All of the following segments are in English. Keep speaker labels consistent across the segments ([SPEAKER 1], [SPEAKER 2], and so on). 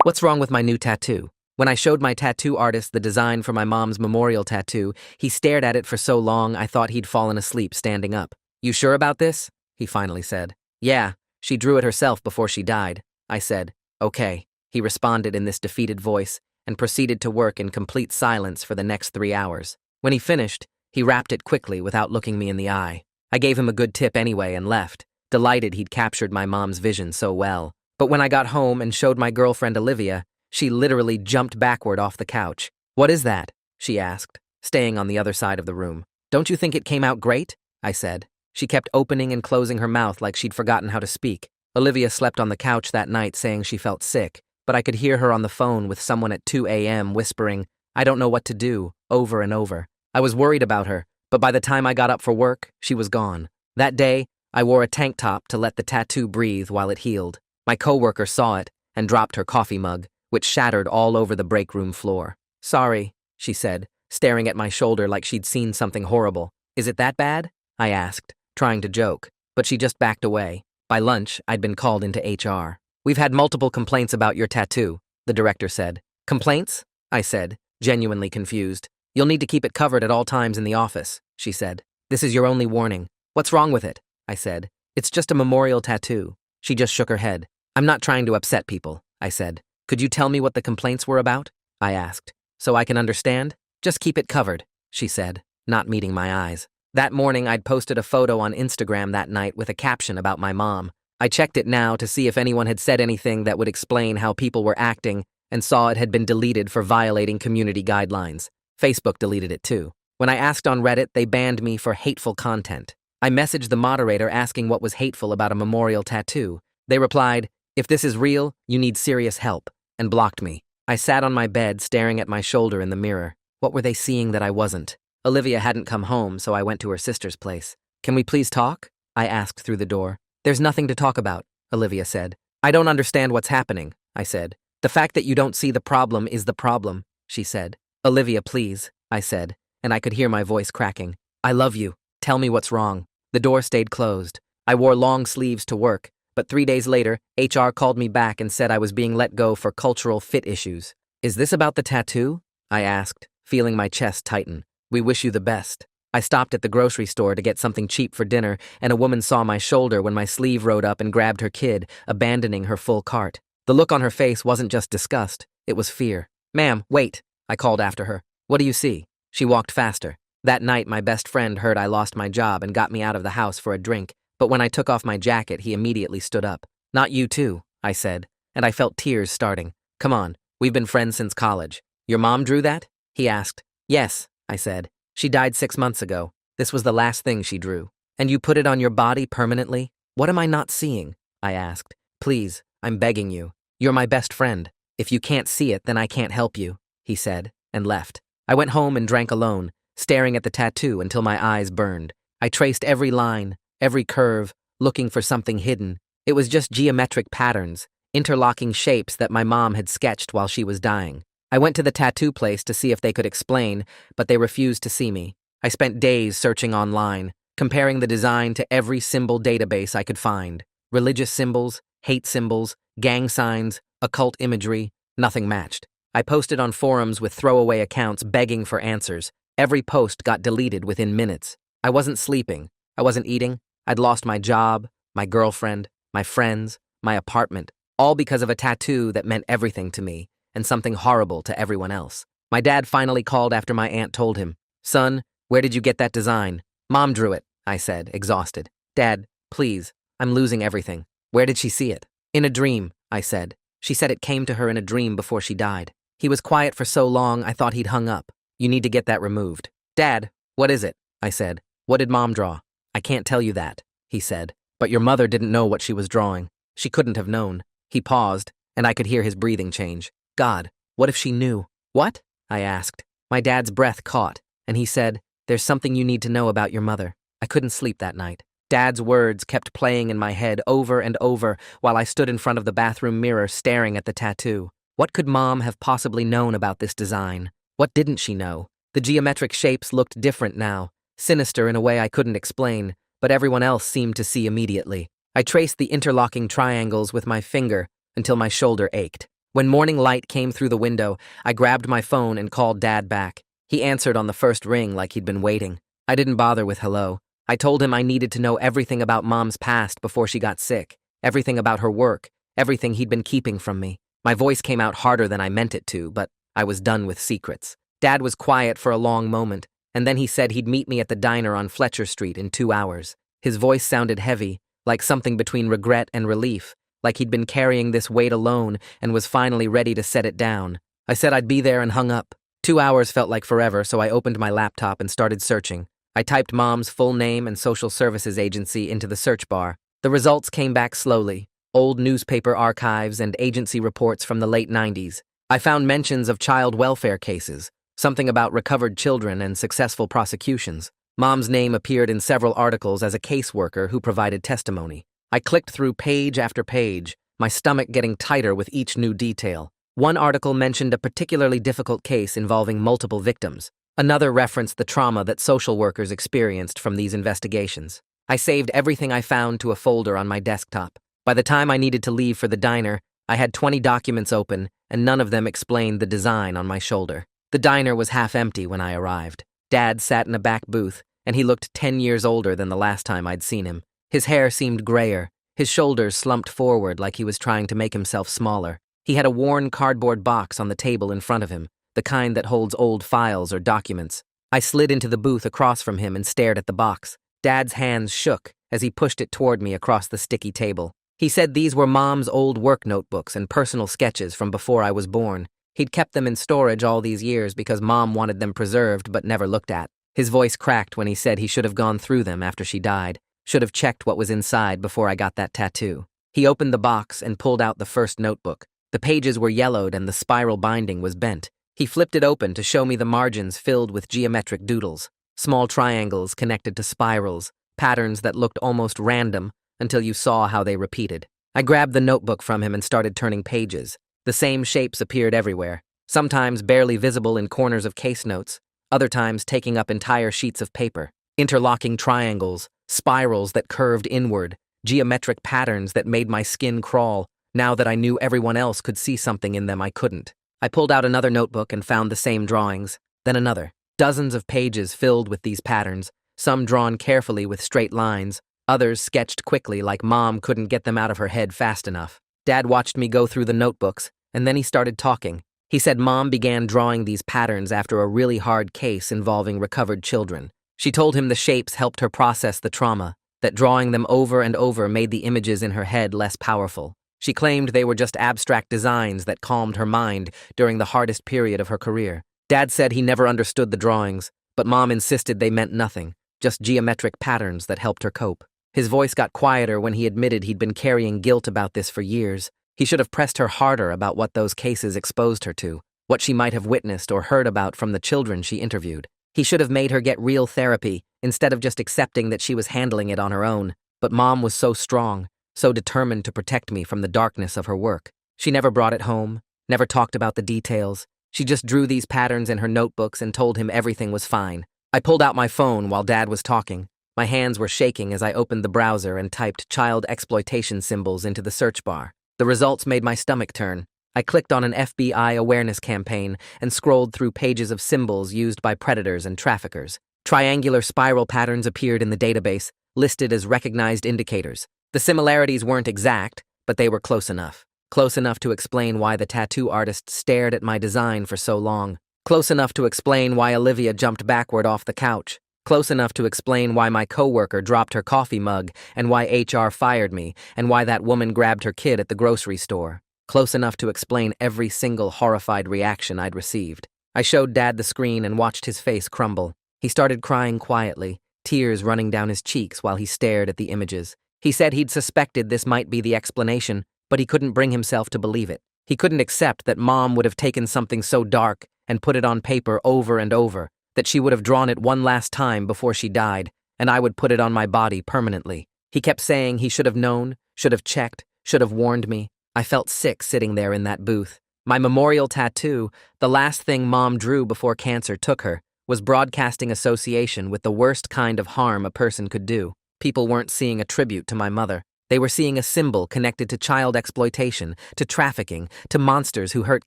[SPEAKER 1] What's wrong with my new tattoo? When I showed my tattoo artist the design for my mom's memorial tattoo, he stared at it for so long I thought he'd fallen asleep standing up. You sure about this? He finally said. Yeah, she drew it herself before she died. I said, okay. He responded in this defeated voice and proceeded to work in complete silence for the next 3 hours. When he finished, he wrapped it quickly without looking me in the eye. I gave him a good tip anyway and left, delighted he'd captured my mom's vision so well. But when I got home and showed my girlfriend Olivia, she literally jumped backward off the couch. What is that? She asked, staying on the other side of the room. Don't you think it came out great? I said. She kept opening and closing her mouth like she'd forgotten how to speak. Olivia slept on the couch that night saying she felt sick, but I could hear her on the phone with someone at 2 a.m. whispering, I don't know what to do, over and over. I was worried about her, but by the time I got up for work, she was gone. That day, I wore a tank top to let the tattoo breathe while it healed. My coworker saw it and dropped her coffee mug, which shattered all over the break room floor. Sorry, she said, staring at my shoulder like she'd seen something horrible. Is it that bad? I asked, trying to joke, but she just backed away. By lunch, I'd been called into HR. We've had multiple complaints about your tattoo, the director said. Complaints? I said, genuinely confused. You'll need to keep it covered at all times in the office, she said. This is your only warning. What's wrong with it? I said. It's just a memorial tattoo. She just shook her head. I'm not trying to upset people, I said. Could you tell me what the complaints were about? I asked. So I can understand? Just keep it covered, she said, not meeting my eyes. That morning, I'd posted a photo on Instagram that night with a caption about my mom. I checked it now to see if anyone had said anything that would explain how people were acting and saw it had been deleted for violating community guidelines. Facebook deleted it too. When I asked on Reddit, they banned me for hateful content. I messaged the moderator asking what was hateful about a memorial tattoo. They replied, if this is real, you need serious help, and blocked me. I sat on my bed staring at my shoulder in the mirror. What were they seeing that I wasn't? Olivia hadn't come home, so I went to her sister's place. Can we please talk? I asked through the door. There's nothing to talk about, Olivia said. I don't understand what's happening, I said. The fact that you don't see the problem is the problem, she said. Olivia, please, I said, and I could hear my voice cracking. I love you. Tell me what's wrong. The door stayed closed. I wore long sleeves to work, but 3 days later, HR called me back and said I was being let go for cultural fit issues. Is this about the tattoo? I asked, feeling my chest tighten. We wish you the best. I stopped at the grocery store to get something cheap for dinner, and a woman saw my shoulder when my sleeve rode up and grabbed her kid, abandoning her full cart. The look on her face wasn't just disgust, it was fear. Ma'am, wait, I called after her. What do you see? She walked faster. That night, my best friend heard I lost my job and got me out of the house for a drink, but when I took off my jacket, he immediately stood up. Not you too, I said, and I felt tears starting. Come on, we've been friends since college. Your mom drew that? He asked. Yes, I said. She died 6 months ago. This was the last thing she drew. And you put it on your body permanently? What am I not seeing? I asked. Please, I'm begging you. You're my best friend. If you can't see it, then I can't help you, he said, and left. I went home and drank alone, staring at the tattoo until my eyes burned. I traced every line, every curve, looking for something hidden. It was just geometric patterns, interlocking shapes that my mom had sketched while she was dying. I went to the tattoo place to see if they could explain, but they refused to see me. I spent days searching online, comparing the design to every symbol database I could find. Religious symbols, hate symbols, gang signs, occult imagery, nothing matched. I posted on forums with throwaway accounts begging for answers. Every post got deleted within minutes. I wasn't sleeping. I wasn't eating. I'd lost my job, my girlfriend, my friends, my apartment, all because of a tattoo that meant everything to me and something horrible to everyone else. My dad finally called after my aunt told him, Son, where did you get that design? Mom drew it, I said, exhausted. Dad, please, I'm losing everything. Where did she see it? In a dream, I said. She said it came to her in a dream before she died. He was quiet for so long I thought he'd hung up. You need to get that removed. Dad, what is it? I said. What did Mom draw? I can't tell you that, he said. But your mother didn't know what she was drawing. She couldn't have known. He paused, and I could hear his breathing change. God, what if she knew? What? I asked. My dad's breath caught, and he said, There's something you need to know about your mother. I couldn't sleep that night. Dad's words kept playing in my head over and over while I stood in front of the bathroom mirror staring at the tattoo. What could Mom have possibly known about this design? What didn't she know? The geometric shapes looked different now, sinister in a way I couldn't explain, but everyone else seemed to see immediately. I traced the interlocking triangles with my finger until my shoulder ached. When morning light came through the window, I grabbed my phone and called Dad back. He answered on the first ring like he'd been waiting. I didn't bother with hello. I told him I needed to know everything about Mom's past before she got sick, everything about her work, everything he'd been keeping from me. My voice came out harder than I meant it to, but I was done with secrets. Dad was quiet for a long moment, and then he said he'd meet me at the diner on Fletcher Street in 2 hours. His voice sounded heavy, like something between regret and relief, like he'd been carrying this weight alone and was finally ready to set it down. I said I'd be there and hung up. 2 hours felt like forever, so I opened my laptop and started searching. I typed Mom's full name and social services agency into the search bar. The results came back slowly. Old newspaper archives and agency reports from the late 90s. I found mentions of child welfare cases, something about recovered children and successful prosecutions. Mom's name appeared in several articles as a caseworker who provided testimony. I clicked through page after page, my stomach getting tighter with each new detail. One article mentioned a particularly difficult case involving multiple victims. Another referenced the trauma that social workers experienced from these investigations. I saved everything I found to a folder on my desktop. By the time I needed to leave for the diner, I had 20 documents open, and none of them explained the design on my shoulder. The diner was half empty when I arrived. Dad sat in a back booth, and he looked 10 years older than the last time I'd seen him. His hair seemed grayer, his shoulders slumped forward like he was trying to make himself smaller. He had a worn cardboard box on the table in front of him, the kind that holds old files or documents. I slid into the booth across from him and stared at the box. Dad's hands shook as he pushed it toward me across the sticky table. He said these were Mom's old work notebooks and personal sketches from before I was born. He'd kept them in storage all these years because Mom wanted them preserved but never looked at. His voice cracked when he said he should have gone through them after she died, should have checked what was inside before I got that tattoo. He opened the box and pulled out the first notebook. The pages were yellowed and the spiral binding was bent. He flipped it open to show me the margins filled with geometric doodles, small triangles connected to spirals, patterns that looked almost random until you saw how they repeated. I grabbed the notebook from him and started turning pages. The same shapes appeared everywhere, sometimes barely visible in corners of case notes, other times taking up entire sheets of paper. Interlocking triangles, spirals that curved inward, geometric patterns that made my skin crawl, now that I knew everyone else could see something in them I couldn't. I pulled out another notebook and found the same drawings, then another. Dozens of pages filled with these patterns, some drawn carefully with straight lines, others sketched quickly like Mom couldn't get them out of her head fast enough. Dad watched me go through the notebooks, and then he started talking. He said Mom began drawing these patterns after a really hard case involving recovered children. She told him the shapes helped her process the trauma, that drawing them over and over made the images in her head less powerful. She claimed they were just abstract designs that calmed her mind during the hardest period of her career. Dad said he never understood the drawings, but Mom insisted they meant nothing, just geometric patterns that helped her cope. His voice got quieter when he admitted he'd been carrying guilt about this for years. He should have pressed her harder about what those cases exposed her to, what she might have witnessed or heard about from the children she interviewed. He should have made her get real therapy instead of just accepting that she was handling it on her own. But Mom was so strong, so determined to protect me from the darkness of her work. She never brought it home, never talked about the details. She just drew these patterns in her notebooks and told him everything was fine. I pulled out my phone while Dad was talking. My hands were shaking as I opened the browser and typed child exploitation symbols into the search bar. The results made my stomach turn. I clicked on an FBI awareness campaign and scrolled through pages of symbols used by predators and traffickers. Triangular spiral patterns appeared in the database, listed as recognized indicators. The similarities weren't exact, but they were close enough. Close enough to explain why the tattoo artist stared at my design for so long. Close enough to explain why Olivia jumped backward off the couch. Close enough to explain why my coworker dropped her coffee mug and why HR fired me and why that woman grabbed her kid at the grocery store. Close enough to explain every single horrified reaction I'd received. I showed Dad the screen and watched his face crumble. He started crying quietly, tears running down his cheeks while he stared at the images. He said he'd suspected this might be the explanation, but he couldn't bring himself to believe it. He couldn't accept that Mom would have taken something so dark and put it on paper over and over, that she would have drawn it one last time before she died, and I would put it on my body permanently. He kept saying he should have known, should have checked, should have warned me. I felt sick sitting there in that booth. My memorial tattoo, the last thing Mom drew before cancer took her, was broadcasting association with the worst kind of harm a person could do. People weren't seeing a tribute to my mother. They were seeing a symbol connected to child exploitation, to trafficking, to monsters who hurt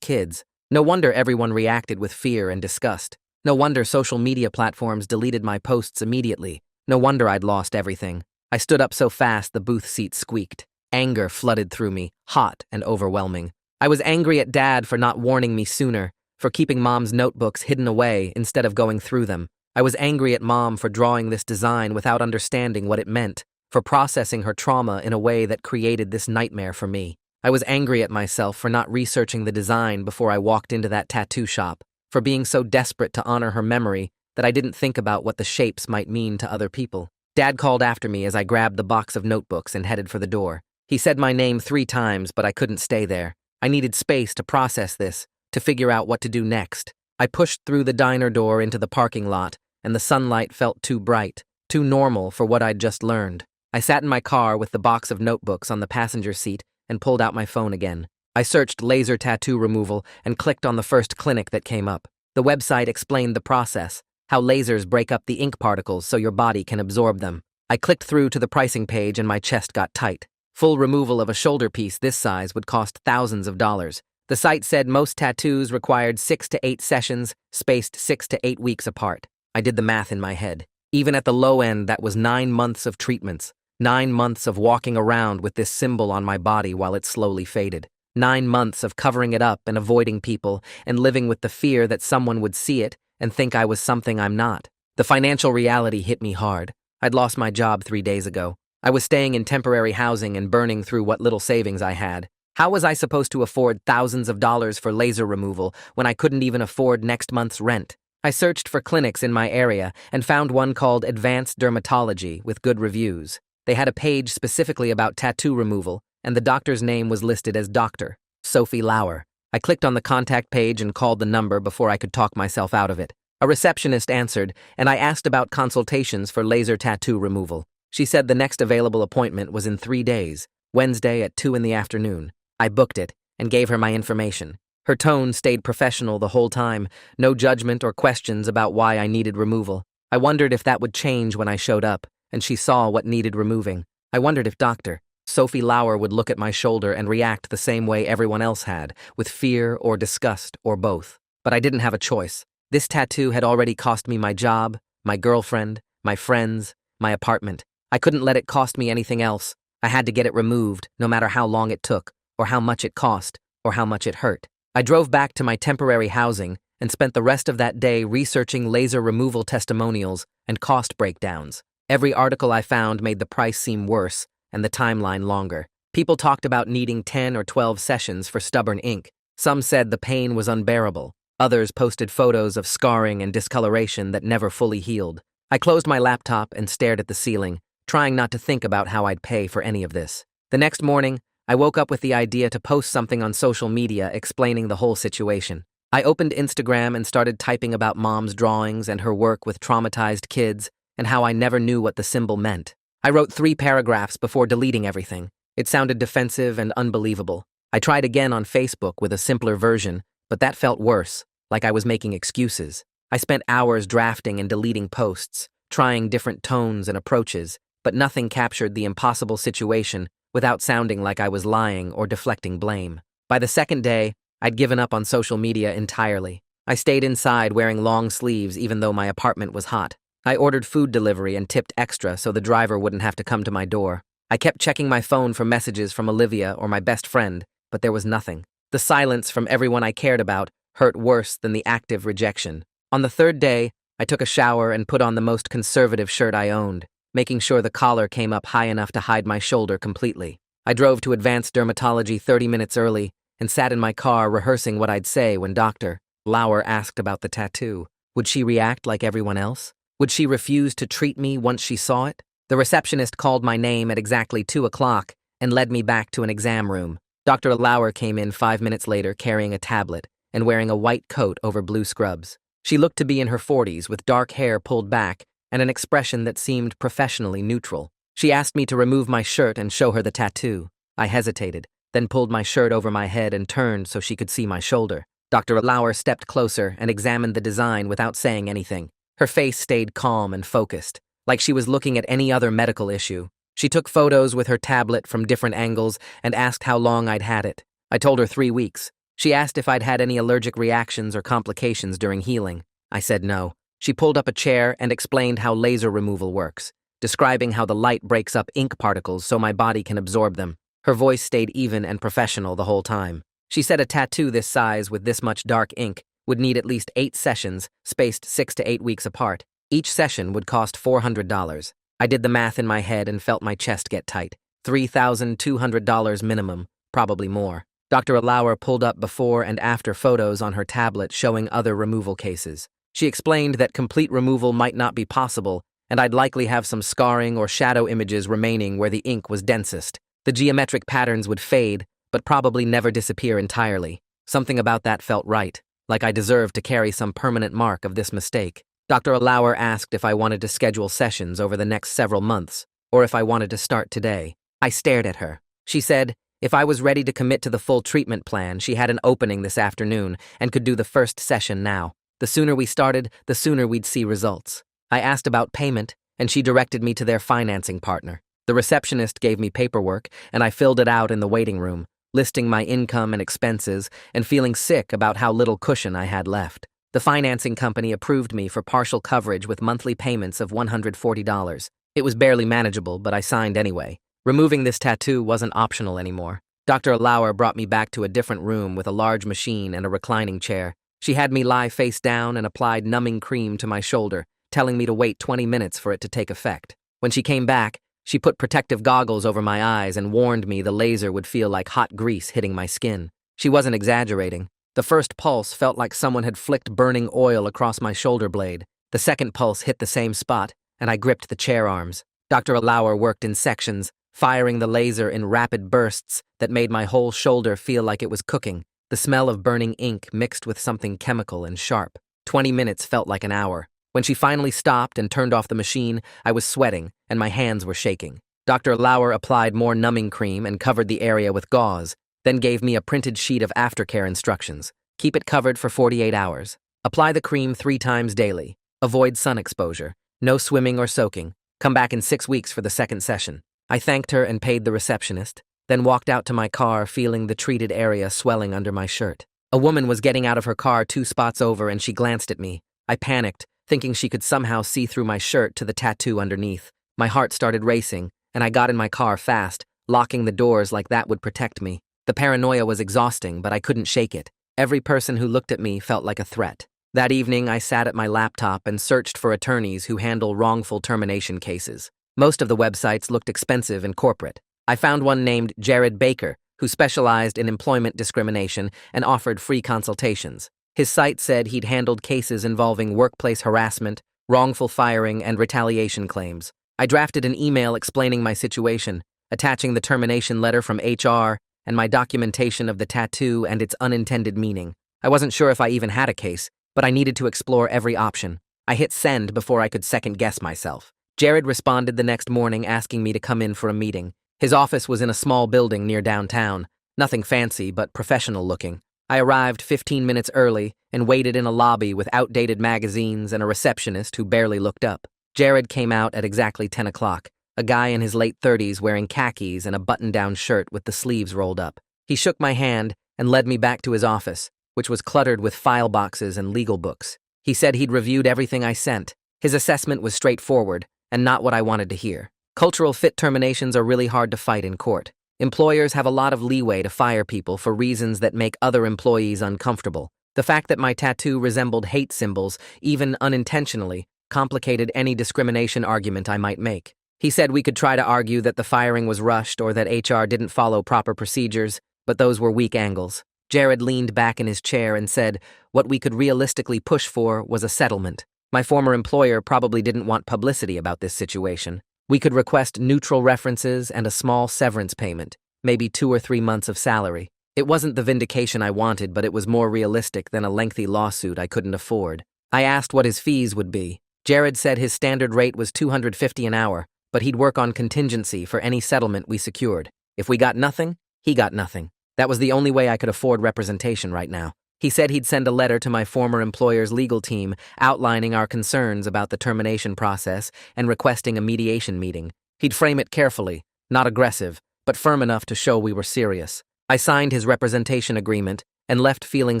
[SPEAKER 1] kids. No wonder everyone reacted with fear and disgust. No wonder social media platforms deleted my posts immediately. No wonder I'd lost everything. I stood up so fast the booth seat squeaked. Anger flooded through me, hot and overwhelming. I was angry at Dad for not warning me sooner, for keeping Mom's notebooks hidden away instead of going through them. I was angry at Mom for drawing this design without understanding what it meant, for processing her trauma in a way that created this nightmare for me. I was angry at myself for not researching the design before I walked into that tattoo shop, for being so desperate to honor her memory that I didn't think about what the shapes might mean to other people. Dad called after me as I grabbed the box of notebooks and headed for the door. He said my name 3 times, but I couldn't stay there. I needed space to process this, to figure out what to do next. I pushed through the diner door into the parking lot, and the sunlight felt too bright, too normal for what I'd just learned. I sat in my car with the box of notebooks on the passenger seat and pulled out my phone again. I searched laser tattoo removal and clicked on the first clinic that came up. The website explained the process, how lasers break up the ink particles so your body can absorb them. I clicked through to the pricing page and my chest got tight. Full removal of a shoulder piece this size would cost thousands of dollars. The site said most tattoos required 6 to 8 sessions, spaced 6 to 8 weeks apart. I did the math in my head. Even at the low end, that was 9 months of treatments. 9 months of walking around with this symbol on my body while it slowly faded. 9 months of covering it up and avoiding people and living with the fear that someone would see it and think I was something I'm not. The financial reality hit me hard. I'd lost my job 3 days ago. I was staying in temporary housing and burning through what little savings I had. How was I supposed to afford thousands of dollars for laser removal when I couldn't even afford next month's rent? I searched for clinics in my area and found one called Advanced Dermatology with good reviews. They had a page specifically about tattoo removal, and the doctor's name was listed as Dr. Sophie Lauer. I clicked on the contact page and called the number before I could talk myself out of it. A receptionist answered, and I asked about consultations for laser tattoo removal. She said the next available appointment was in 3 days, Wednesday at 2 in the afternoon. I booked it and gave her my information. Her tone stayed professional the whole time, no judgment or questions about why I needed removal. I wondered if that would change when I showed up, and she saw what needed removing. I wondered if Dr. Sophie Lauer would look at my shoulder and react the same way everyone else had, with fear or disgust or both. But I didn't have a choice. This tattoo had already cost me my job, my girlfriend, my friends, my apartment. I couldn't let it cost me anything else. I had to get it removed, no matter how long it took, or how much it cost, or how much it hurt. I drove back to my temporary housing and spent the rest of that day researching laser removal testimonials and cost breakdowns. Every article I found made the price seem worse and the timeline longer. People talked about needing 10 or 12 sessions for stubborn ink. Some said the pain was unbearable. Others posted photos of scarring and discoloration that never fully healed. I closed my laptop and stared at the ceiling, trying not to think about how I'd pay for any of this. The next morning, I woke up with the idea to post something on social media explaining the whole situation. I opened Instagram and started typing about Mom's drawings and her work with traumatized kids and how I never knew what the symbol meant. I wrote 3 paragraphs before deleting everything. It sounded defensive and unbelievable. I tried again on Facebook with a simpler version, but that felt worse, like I was making excuses. I spent hours drafting and deleting posts, trying different tones and approaches, but nothing captured the impossible situation without sounding like I was lying or deflecting blame. By the second day, I'd given up on social media entirely. I stayed inside wearing long sleeves even though my apartment was hot. I ordered food delivery and tipped extra so the driver wouldn't have to come to my door. I kept checking my phone for messages from Olivia or my best friend, but there was nothing. The silence from everyone I cared about hurt worse than the active rejection. On the 3rd day, I took a shower and put on the most conservative shirt I owned, making sure the collar came up high enough to hide my shoulder completely. I drove to Advanced Dermatology 30 minutes early and sat in my car rehearsing what I'd say when Dr. Lauer asked about the tattoo. Would she react like everyone else? Would she refuse to treat me once she saw it? The receptionist called my name at exactly 2 o'clock and led me back to an exam room. Dr. Lauer came in 5 minutes later carrying a tablet and wearing a white coat over blue scrubs. She looked to be in her 40s with dark hair pulled back and an expression that seemed professionally neutral. She asked me to remove my shirt and show her the tattoo. I hesitated, then pulled my shirt over my head and turned so she could see my shoulder. Dr. Lauer stepped closer and examined the design without saying anything. Her face stayed calm and focused, like she was looking at any other medical issue. She took photos with her tablet from different angles and asked how long I'd had it. I told her 3 weeks. She asked if I'd had any allergic reactions or complications during healing. I said no. She pulled up a chair and explained how laser removal works, describing how the light breaks up ink particles so my body can absorb them. Her voice stayed even and professional the whole time. She said a tattoo this size with this much dark ink would need at least 8 sessions, spaced 6 to 8 weeks apart. Each session would cost $400. I did the math in my head and felt my chest get tight. $3,200 minimum, probably more. Dr. Alauer pulled up before and after photos on her tablet showing other removal cases. She explained that complete removal might not be possible, and I'd likely have some scarring or shadow images remaining where the ink was densest. The geometric patterns would fade, but probably never disappear entirely. Something about that felt right, like I deserved to carry some permanent mark of this mistake. Dr. Alauer asked if I wanted to schedule sessions over the next several months, or if I wanted to start today. I stared at her. She said if I was ready to commit to the full treatment plan, she had an opening this afternoon and could do the first session now. The sooner we started, the sooner we'd see results. I asked about payment, and she directed me to their financing partner. The receptionist gave me paperwork, and I filled it out in the waiting room, listing my income and expenses and feeling sick about how little cushion I had left. The financing company approved me for partial coverage with monthly payments of $140. It was barely manageable, but I signed anyway. Removing this tattoo wasn't optional anymore. Dr. Alauer brought me back to a different room with a large machine and a reclining chair. She had me lie face down and applied numbing cream to my shoulder, telling me to wait 20 minutes for it to take effect. When she came back, she put protective goggles over my eyes and warned me the laser would feel like hot grease hitting my skin. She wasn't exaggerating. The first pulse felt like someone had flicked burning oil across my shoulder blade. The second pulse hit the same spot, and I gripped the chair arms. Dr. Alauer worked in sections, firing the laser in rapid bursts that made my whole shoulder feel like it was cooking. The smell of burning ink mixed with something chemical and sharp. 20 minutes felt like an hour. When she finally stopped and turned off the machine, I was sweating and my hands were shaking. Dr. Alauer applied more numbing cream and covered the area with gauze, then gave me a printed sheet of aftercare instructions. Keep it covered for 48 hours. Apply the cream 3 times daily. Avoid sun exposure. No swimming or soaking. Come back in 6 weeks for the second session. I thanked her and paid the receptionist, then walked out to my car feeling the treated area swelling under my shirt. A woman was getting out of her car 2 spots over and she glanced at me. I panicked, thinking she could somehow see through my shirt to the tattoo underneath. My heart started racing, and I got in my car fast, locking the doors like that would protect me. The paranoia was exhausting, but I couldn't shake it. Every person who looked at me felt like a threat. That evening, I sat at my laptop and searched for attorneys who handle wrongful termination cases. Most of the websites looked expensive and corporate. I found one named Jared Baker, who specialized in employment discrimination and offered free consultations. His site said he'd handled cases involving workplace harassment, wrongful firing, and retaliation claims. I drafted an email explaining my situation, attaching the termination letter from HR and my documentation of the tattoo and its unintended meaning. I wasn't sure if I even had a case, but I needed to explore every option. I hit send before I could second-guess myself. Jared responded the next morning asking me to come in for a meeting. His office was in a small building near downtown, nothing fancy but professional-looking. I arrived 15 minutes early and waited in a lobby with outdated magazines and a receptionist who barely looked up. Jared came out at exactly 10 o'clock, a guy in his late 30s wearing khakis and a button-down shirt with the sleeves rolled up. He shook my hand and led me back to his office, which was cluttered with file boxes and legal books. He said he'd reviewed everything I sent. His assessment was straightforward and not what I wanted to hear. Cultural fit terminations are really hard to fight in court. Employers have a lot of leeway to fire people for reasons that make other employees uncomfortable. The fact that my tattoo resembled hate symbols, even unintentionally, complicated any discrimination argument I might make. He said we could try to argue that the firing was rushed or that HR didn't follow proper procedures, but those were weak angles. Jared leaned back in his chair and said what we could realistically push for was a settlement. My former employer probably didn't want publicity about this situation. We could request neutral references and a small severance payment, maybe 2 or 3 months of salary. It wasn't the vindication I wanted, but it was more realistic than a lengthy lawsuit I couldn't afford. I asked what his fees would be. Jared said his standard rate was $250 an hour, but he'd work on contingency for any settlement we secured. If we got nothing, he got nothing. That was the only way I could afford representation right now. He said he'd send a letter to my former employer's legal team outlining our concerns about the termination process and requesting a mediation meeting. He'd frame it carefully, not aggressive, but firm enough to show we were serious. I signed his representation agreement and left feeling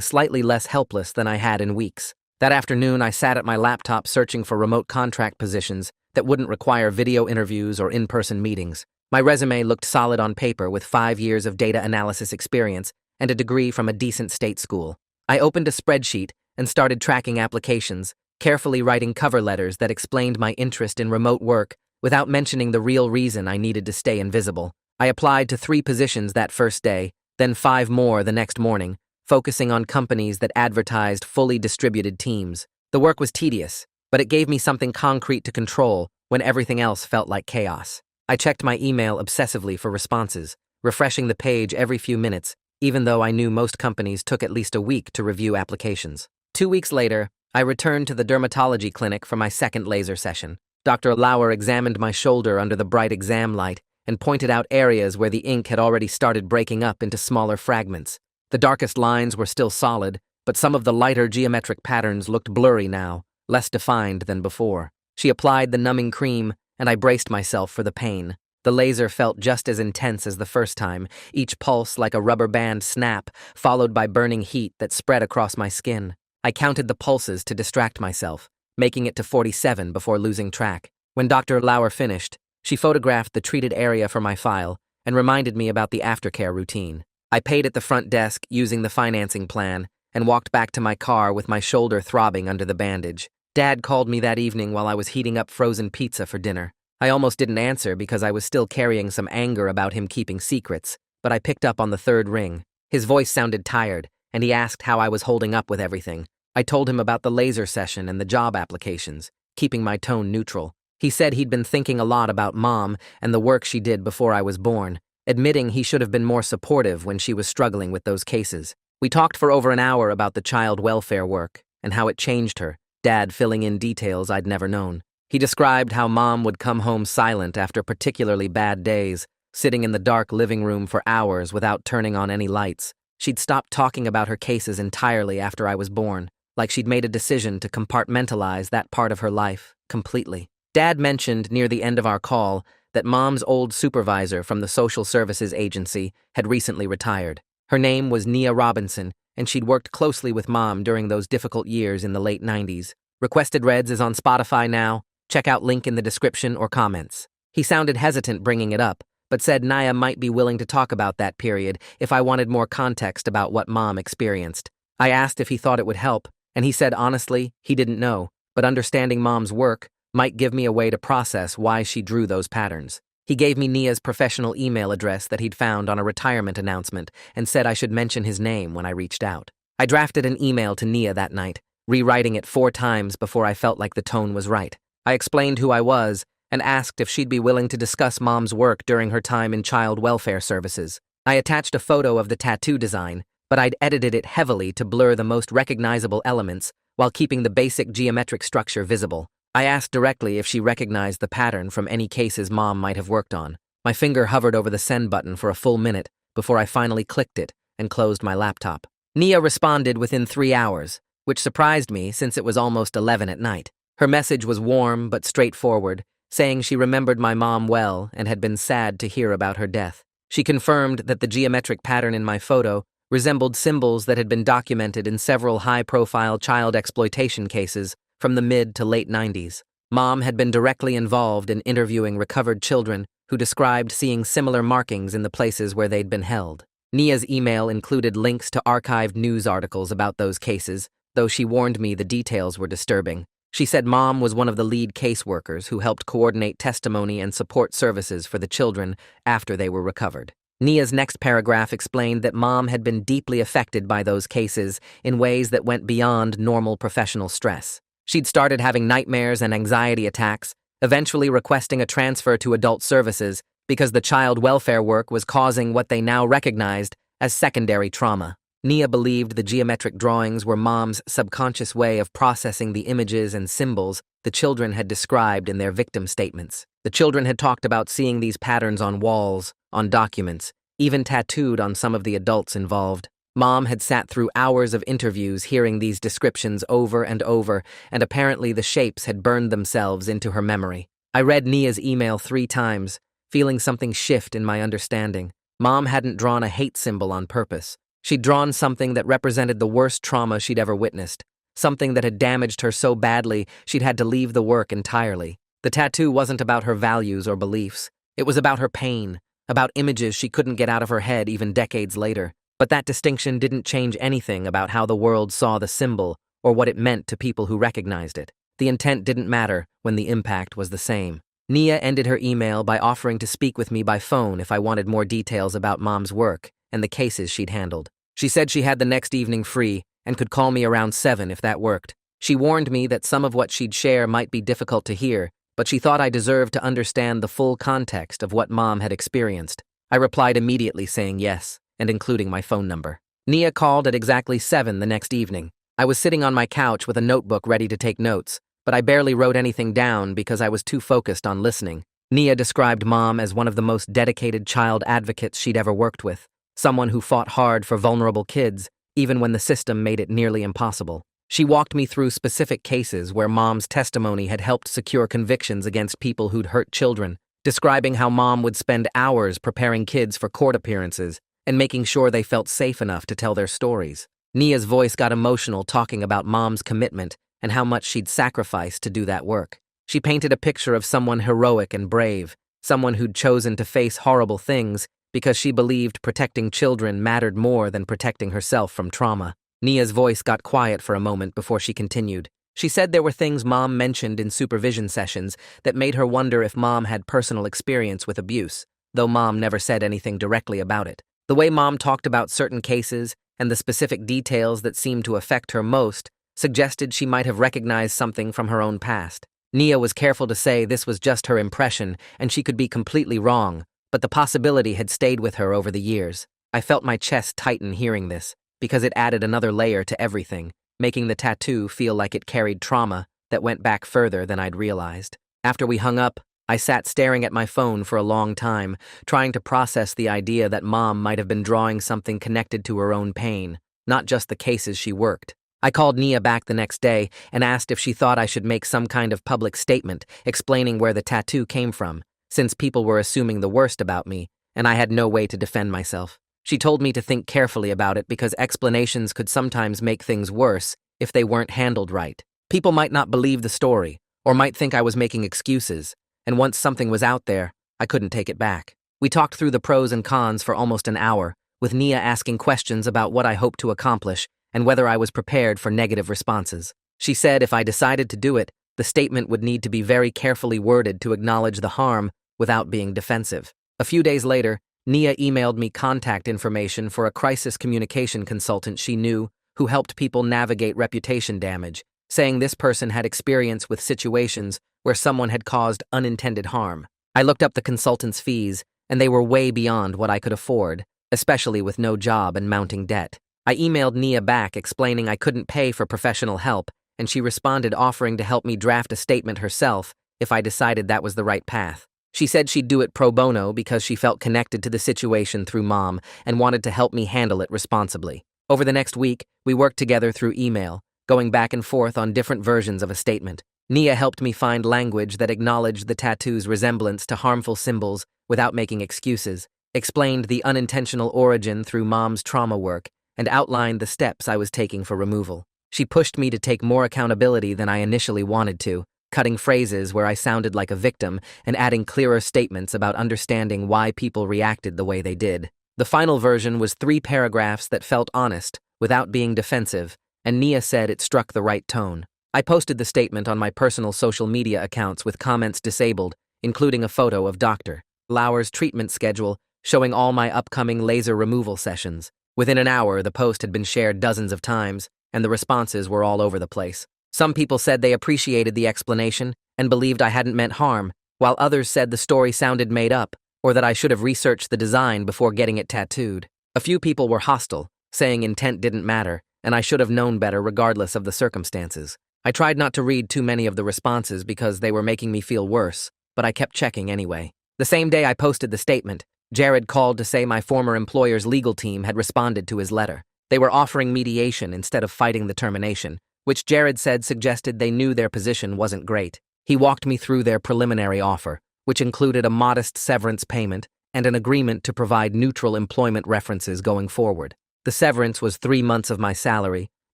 [SPEAKER 1] slightly less helpless than I had in weeks. That afternoon, I sat at my laptop searching for remote contract positions that wouldn't require video interviews or in-person meetings. My resume looked solid on paper with 5 years of data analysis experience and a degree from a decent state school. I opened a spreadsheet and started tracking applications, carefully writing cover letters that explained my interest in remote work without mentioning the real reason I needed to stay invisible. I applied to 3 positions that first day, then 5 more the next morning, focusing on companies that advertised fully distributed teams. The work was tedious, but it gave me something concrete to control when everything else felt like chaos. I checked my email obsessively for responses, refreshing the page every few minutes, even though I knew most companies took at least a week to review applications. 2 weeks later, I returned to the dermatology clinic for my second laser session. Dr. Lauer examined my shoulder under the bright exam light and pointed out areas where the ink had already started breaking up into smaller fragments. The darkest lines were still solid, but some of the lighter geometric patterns looked blurry now, less defined than before. She applied the numbing cream, and I braced myself for the pain. The laser felt just as intense as the first time, each pulse like a rubber band snap, followed by burning heat that spread across my skin. I counted the pulses to distract myself, making it to 47 before losing track. When Dr. Lauer finished, she photographed the treated area for my file and reminded me about the aftercare routine. I paid at the front desk using the financing plan and walked back to my car with my shoulder throbbing under the bandage. Dad called me that evening while I was heating up frozen pizza for dinner. I almost didn't answer because I was still carrying some anger about him keeping secrets, but I picked up on the third ring. His voice sounded tired, and he asked how I was holding up with everything. I told him about the laser session and the job applications, keeping my tone neutral. He said he'd been thinking a lot about Mom and the work she did before I was born, admitting he should have been more supportive when she was struggling with those cases. We talked for over an hour about the child welfare work and how it changed her, Dad filling in details I'd never known. He described how Mom would come home silent after particularly bad days, sitting in the dark living room for hours without turning on any lights. She'd stopped talking about her cases entirely after I was born, like she'd made a decision to compartmentalize that part of her life completely. Dad mentioned near the end of our call that Mom's old supervisor from the social services agency had recently retired. Her name was Nia Robinson, and she'd worked closely with Mom during those difficult years in the late 90s. Requested Reds is on Spotify now. Check out link in the description or comments. He sounded hesitant bringing it up, but said Nia might be willing to talk about that period if I wanted more context about what Mom experienced. I asked if he thought it would help, and he said honestly, he didn't know, but understanding Mom's work might give me a way to process why she drew those patterns. He gave me Nia's professional email address that he'd found on a retirement announcement and said I should mention his name when I reached out. I drafted an email to Nia that night, rewriting it 4 times before I felt like the tone was right. I explained who I was and asked if she'd be willing to discuss Mom's work during her time in child welfare services. I attached a photo of the tattoo design, but I'd edited it heavily to blur the most recognizable elements while keeping the basic geometric structure visible. I asked directly if she recognized the pattern from any cases Mom might have worked on. My finger hovered over the send button for a full minute before I finally clicked it and closed my laptop. Nia responded within 3 hours, which surprised me since it was almost 11 at night. Her message was warm but straightforward, saying she remembered my mom well and had been sad to hear about her death. She confirmed that the geometric pattern in my photo resembled symbols that had been documented in several high-profile child exploitation cases from the mid to late 90s. Mom had been directly involved in interviewing recovered children who described seeing similar markings in the places where they'd been held. Nia's email included links to archived news articles about those cases, though she warned me the details were disturbing. She said Mom was one of the lead caseworkers who helped coordinate testimony and support services for the children after they were recovered. Nia's next paragraph explained that Mom had been deeply affected by those cases in ways that went beyond normal professional stress. She'd started having nightmares and anxiety attacks, eventually requesting a transfer to adult services because the child welfare work was causing what they now recognized as secondary trauma. Nia believed the geometric drawings were Mom's subconscious way of processing the images and symbols the children had described in their victim statements. The children had talked about seeing these patterns on walls, on documents, even tattooed on some of the adults involved. Mom had sat through hours of interviews hearing these descriptions over and over, and apparently the shapes had burned themselves into her memory. I read Nia's email 3 times, feeling something shift in my understanding. Mom hadn't drawn a hate symbol on purpose. She'd drawn something that represented the worst trauma she'd ever witnessed, something that had damaged her so badly she'd had to leave the work entirely. The tattoo wasn't about her values or beliefs. It was about her pain, about images she couldn't get out of her head even decades later. But that distinction didn't change anything about how the world saw the symbol or what it meant to people who recognized it. The intent didn't matter when the impact was the same. Nia ended her email by offering to speak with me by phone if I wanted more details about Mom's work and the cases she'd handled. She said she had the next evening free and could call me around 7 if that worked. She warned me that some of what she'd share might be difficult to hear, but she thought I deserved to understand the full context of what Mom had experienced. I replied immediately saying yes, and including my phone number. Nia called at exactly 7 the next evening. I was sitting on my couch with a notebook ready to take notes, but I barely wrote anything down because I was too focused on listening. Nia described Mom as one of the most dedicated child advocates she'd ever worked with, someone who fought hard for vulnerable kids, even when the system made it nearly impossible. She walked me through specific cases where Mom's testimony had helped secure convictions against people who'd hurt children, describing how Mom would spend hours preparing kids for court appearances and making sure they felt safe enough to tell their stories. Nia's voice got emotional talking about Mom's commitment and how much she'd sacrificed to do that work. She painted a picture of someone heroic and brave, someone who'd chosen to face horrible things because she believed protecting children mattered more than protecting herself from trauma. Nia's voice got quiet for a moment before she continued. She said there were things Mom mentioned in supervision sessions that made her wonder if Mom had personal experience with abuse, though Mom never said anything directly about it. The way Mom talked about certain cases and the specific details that seemed to affect her most suggested she might have recognized something from her own past. Nia was careful to say this was just her impression and she could be completely wrong, but the possibility had stayed with her over the years. I felt my chest tighten hearing this, because it added another layer to everything, making the tattoo feel like it carried trauma that went back further than I'd realized. After we hung up, I sat staring at my phone for a long time, trying to process the idea that Mom might have been drawing something connected to her own pain, not just the cases she worked. I called Nia back the next day and asked if she thought I should make some kind of public statement explaining where the tattoo came from, since people were assuming the worst about me, and I had no way to defend myself. She told me to think carefully about it because explanations could sometimes make things worse if they weren't handled right. People might not believe the story, or might think I was making excuses, and once something was out there, I couldn't take it back. We talked through the pros and cons for almost an hour, with Nia asking questions about what I hoped to accomplish and whether I was prepared for negative responses. She said if I decided to do it, the statement would need to be very carefully worded to acknowledge the harm without being defensive. A few days later, Nia emailed me contact information for a crisis communication consultant she knew who helped people navigate reputation damage, saying this person had experience with situations where someone had caused unintended harm. I looked up the consultant's fees, and they were way beyond what I could afford, especially with no job and mounting debt. I emailed Nia back explaining I couldn't pay for professional help, and she responded offering to help me draft a statement herself if I decided that was the right path. She said she'd do it pro bono because she felt connected to the situation through Mom and wanted to help me handle it responsibly. Over the next week, we worked together through email, going back and forth on different versions of a statement. Nia helped me find language that acknowledged the tattoo's resemblance to harmful symbols without making excuses, explained the unintentional origin through Mom's trauma work, and outlined the steps I was taking for removal. She pushed me to take more accountability than I initially wanted to, cutting phrases where I sounded like a victim and adding clearer statements about understanding why people reacted the way they did. The final version was 3 paragraphs that felt honest, without being defensive, and Nia said it struck the right tone. I posted the statement on my personal social media accounts with comments disabled, including a photo of Dr. Lauer's treatment schedule showing all my upcoming laser removal sessions. Within an hour, the post had been shared dozens of times, and the responses were all over the place. Some people said they appreciated the explanation and believed I hadn't meant harm, while others said the story sounded made up, or that I should have researched the design before getting it tattooed. A few people were hostile, saying intent didn't matter, and I should have known better regardless of the circumstances. I tried not to read too many of the responses because they were making me feel worse, but I kept checking anyway. The same day I posted the statement, Jared called to say my former employer's legal team had responded to his letter. They were offering mediation instead of fighting the termination, which Jared said suggested they knew their position wasn't great. He walked me through their preliminary offer, which included a modest severance payment and an agreement to provide neutral employment references going forward. The severance was 3 months of my salary,